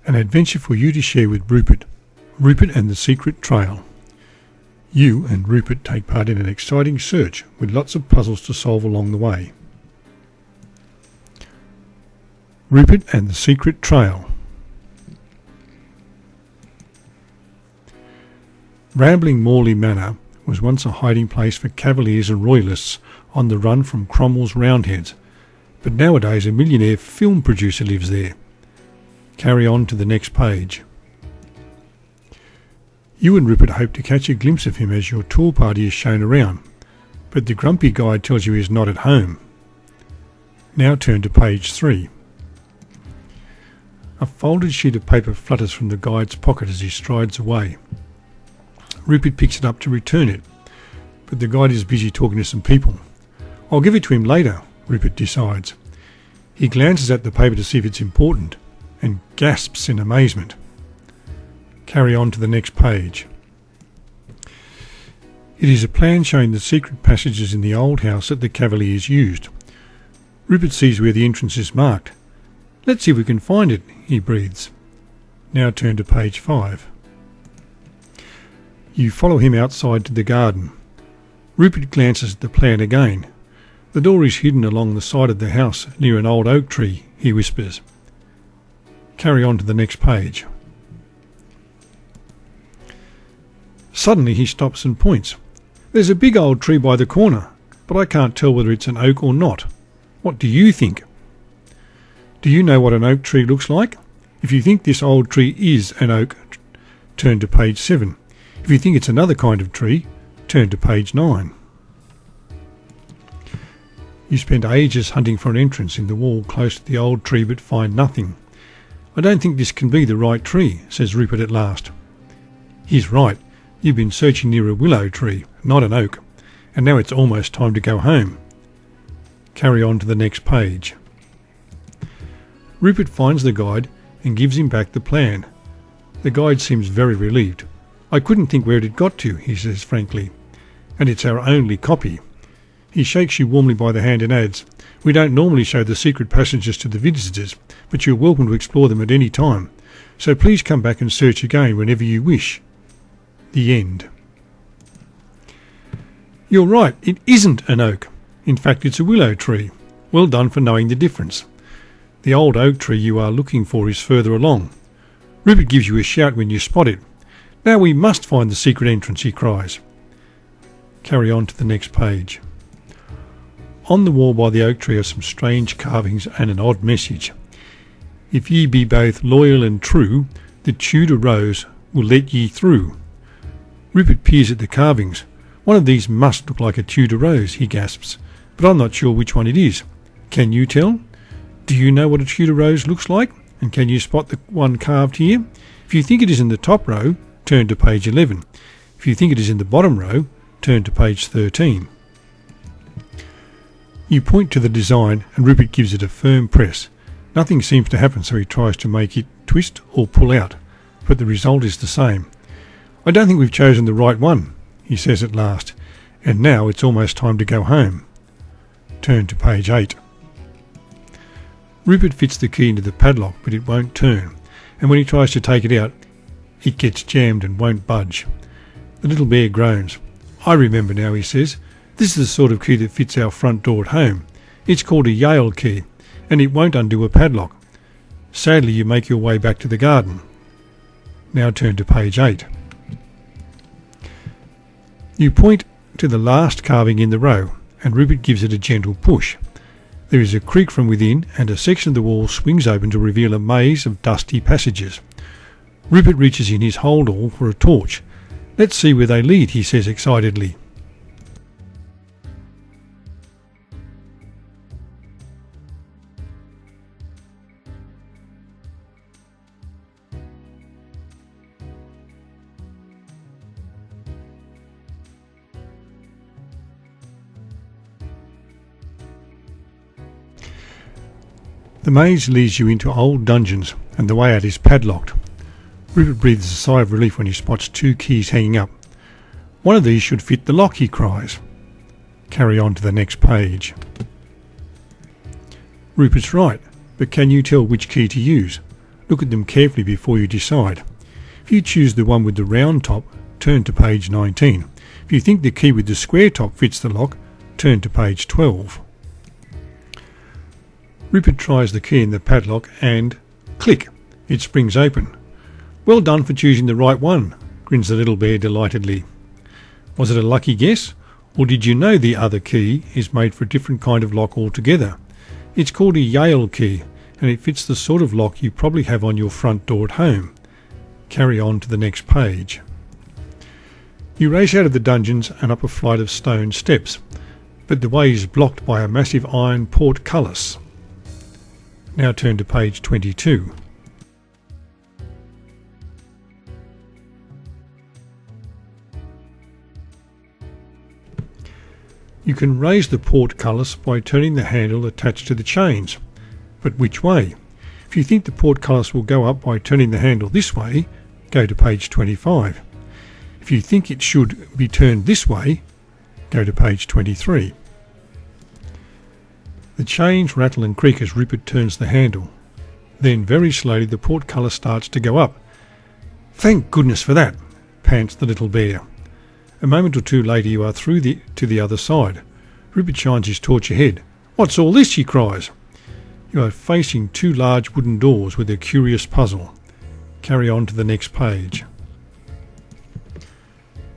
An adventure for you to share with Rupert. Rupert and the Secret Trail. You and Rupert take part in an exciting search with lots of puzzles to solve along the way. Rupert and the Secret Trail. Rambling Morley Manor was once a hiding place for cavaliers and royalists on the run from Cromwell's Roundheads, but nowadays a millionaire film producer lives there. Carry on to the next page. You and Rupert hope to catch a glimpse of him as your tour party is shown around, but the grumpy guide tells you he is not at home. Now turn to page 3. A folded sheet of paper flutters from the guide's pocket as he strides away. Rupert picks it up to return it, but the guide is busy talking to some people. I'll give it to him later, Rupert decides. He glances at the paper to see if it's important, and gasps in amazement. Carry on to the next page. It is a plan showing the secret passages in the old house that the Cavaliers used. Rupert sees where the entrance is marked. Let's see if we can find it, he breathes. Now turn to page 5. You follow him outside to the garden. Rupert glances at the plan again. The door is hidden along the side of the house near an old oak tree, he whispers. Carry on to the next page. Suddenly he stops and points. There's a big old tree by the corner, but I can't tell whether it's an oak or not. What do you think? Do you know what an oak tree looks like? If you think this old tree is an oak, turn to page 7. If you think it's another kind of tree, turn to page 9. You spend ages hunting for an entrance in the wall close to the old tree but find nothing. I don't think this can be the right tree, says Rupert at last. He's right. You've been searching near a willow tree, not an oak, and now it's almost time to go home. Carry on to the next page. Rupert finds the guide and gives him back the plan. The guide seems very relieved. I couldn't think where it had got to, he says frankly, and it's our only copy. He shakes you warmly by the hand and adds, we don't normally show the secret passages to the visitors, but you're welcome to explore them at any time, so please come back and search again whenever you wish. The end. You're right, it isn't an oak. In fact, it's a willow tree. Well done for knowing the difference. The old oak tree you are looking for is further along. Rupert gives you a shout when you spot it. Now we must find the secret entrance, he cries. Carry on to the next page. On the wall by the oak tree are some strange carvings and an odd message. If ye be both loyal and true, the Tudor rose will let ye through. Rupert peers at the carvings. One of these must look like a Tudor rose, he gasps, but I'm not sure which one it is. Can you tell? Do you know what a Tudor rose looks like? And can you spot the one carved here? If you think it is in the top row, turn to page 11. If you think it is in the bottom row, turn to page 13. You point to the design and Rupert gives it a firm press. Nothing seems to happen, so he tries to make it twist or pull out, but the result is the same. I don't think we've chosen the right one, he says at last, and now it's almost time to go home. Turn to page 8. Rupert fits the key into the padlock, but it won't turn, and when he tries to take it out, it gets jammed and won't budge. The little bear groans. I remember now, he says. This is the sort of key that fits our front door at home. It's called a Yale key, and it won't undo a padlock. Sadly, you make your way back to the garden. Now turn to page 8. You point to the last carving in the row, and Rupert gives it a gentle push. There is a creak from within, and a section of the wall swings open to reveal a maze of dusty passages. Rupert reaches in his hold-all for a torch. Let's see where they lead, he says excitedly. The maze leads you into old dungeons, and the way out is padlocked. Rupert breathes a sigh of relief when he spots 2 keys hanging up. One of these should fit the lock, he cries. Carry on to the next page. Rupert's right, but can you tell which key to use? Look at them carefully before you decide. If you choose the one with the round top, turn to page 19. If you think the key with the square top fits the lock, turn to page 12. Rupert tries the key in the padlock and click! It springs open. Well done for choosing the right one, grins the little bear delightedly. Was it a lucky guess, or did you know the other key is made for a different kind of lock altogether? It's called a Yale key, and it fits the sort of lock you probably have on your front door at home. Carry on to the next page. You race out of the dungeons and up a flight of stone steps, but the way is blocked by a massive iron portcullis. Now turn to page 22. You can raise the portcullis by turning the handle attached to the chains. But which way? If you think the portcullis will go up by turning the handle this way, go to page 25. If you think it should be turned this way, go to page 23. The chains rattle and creak as Rupert turns the handle. Then very slowly the portcullis starts to go up. Thank goodness for that, pants the little bear. A moment or two later you are through to the other side. Rupert shines his torch ahead. What's all this? He cries. You are facing two large wooden doors with a curious puzzle. Carry on to the next page.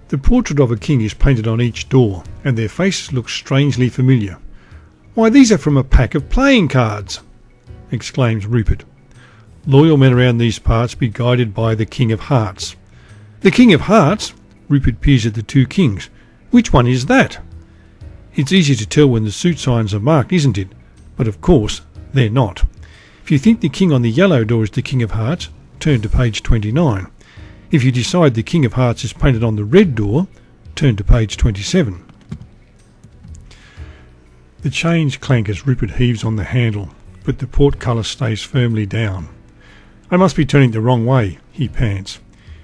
The portrait of a king is painted on each door, and their faces look strangely familiar. Why, these are from a pack of playing cards, exclaims Rupert. Loyal men around these parts be guided by the King of Hearts. The King of Hearts? Rupert peers at the two kings. Which one is that? It's easy to tell when the suit signs are marked, isn't it? But of course, they're not. If you think the king on the yellow door is the King of Hearts, turn to page 29. If you decide the King of Hearts is painted on the red door, turn to page 27. The chains clank as Rupert heaves on the handle, but the portcullis stays firmly down. I must be turning the wrong way, he pants.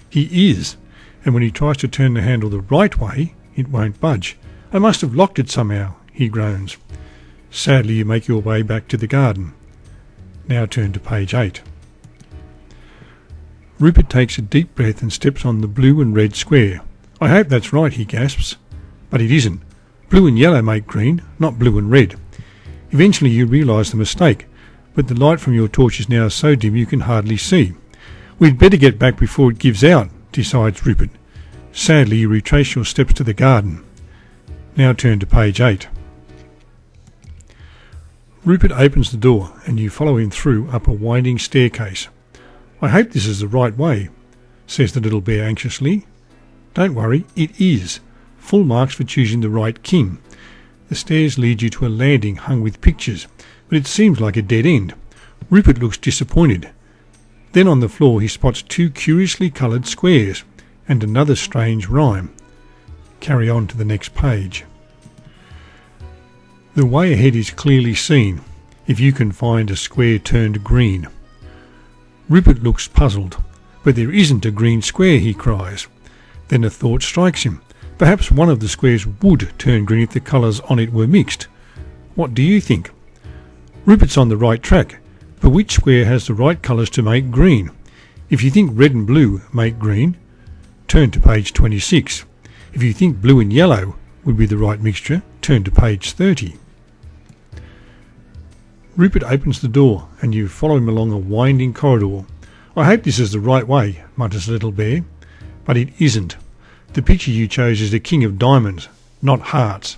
He is, and when he tries to turn the handle the right way, it won't budge. I must have locked it somehow, he groans. Sadly, you make your way back to the garden. Now turn to page 8. Rupert takes a deep breath and steps on the blue and red square. I hope that's right, he gasps. But it isn't. Blue and yellow make green, not blue and red. Eventually you realise the mistake, but the light from your torch is now so dim you can hardly see. We'd better get back before it gives out, decides Rupert. Sadly, you retrace your steps to the garden. Now turn to page 8. Rupert opens the door and you follow him through up a winding staircase. I hope this is the right way, says the little bear anxiously. Don't worry, it is. Full marks for choosing the right king. The stairs lead you to a landing hung with pictures, but it seems like a dead end. Rupert looks disappointed. Then on the floor he spots two curiously coloured squares and another strange rhyme. Carry on to the next page. The way ahead is clearly seen, if you can find a square turned green. Rupert looks puzzled. But there isn't a green square, he cries. Then a thought strikes him. Perhaps one of the squares would turn green if the colours on it were mixed. What do you think? Rupert's on the right track, but which square has the right colours to make green? If you think red and blue make green, turn to page 26. If you think blue and yellow would be the right mixture, turn to page 30. Rupert opens the door and you follow him along a winding corridor. I hope this is the right way, mutters the little bear. But it isn't. The picture you chose is the King of Diamonds, not Hearts.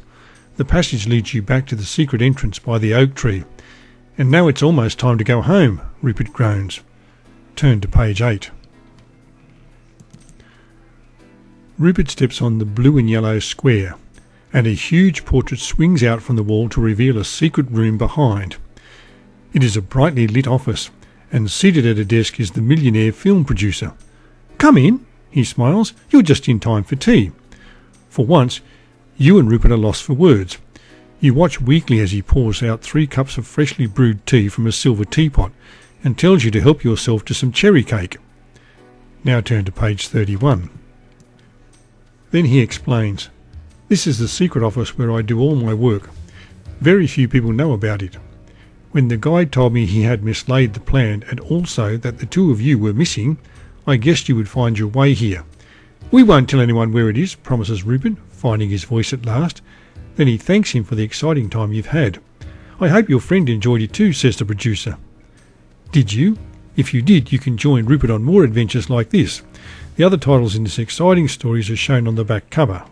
The passage leads you back to the secret entrance by the oak tree. And now it's almost time to go home, Rupert groans. Turn to page 8. Rupert steps on the blue and yellow square, and a huge portrait swings out from the wall to reveal a secret room behind. It is a brightly lit office, and seated at a desk is the millionaire film producer. Come in, he smiles. You're just in time for tea. For once, you and Rupert are lost for words. You watch weakly as he pours out 3 cups of freshly brewed tea from a silver teapot and tells you to help yourself to some cherry cake. Now turn to page 31. Then he explains, This is the secret office where I do all my work. Very few people know about it. When the guide told me he had mislaid the plan and also that the two of you were missing, I guessed you would find your way here. We won't tell anyone where it is, promises Rupert, finding his voice at last. Then he thanks him for the exciting time you've had. I hope your friend enjoyed it too, says the producer. Did you? If you did, you can join Rupert on more adventures like this. The other titles in this exciting stories are shown on the back cover.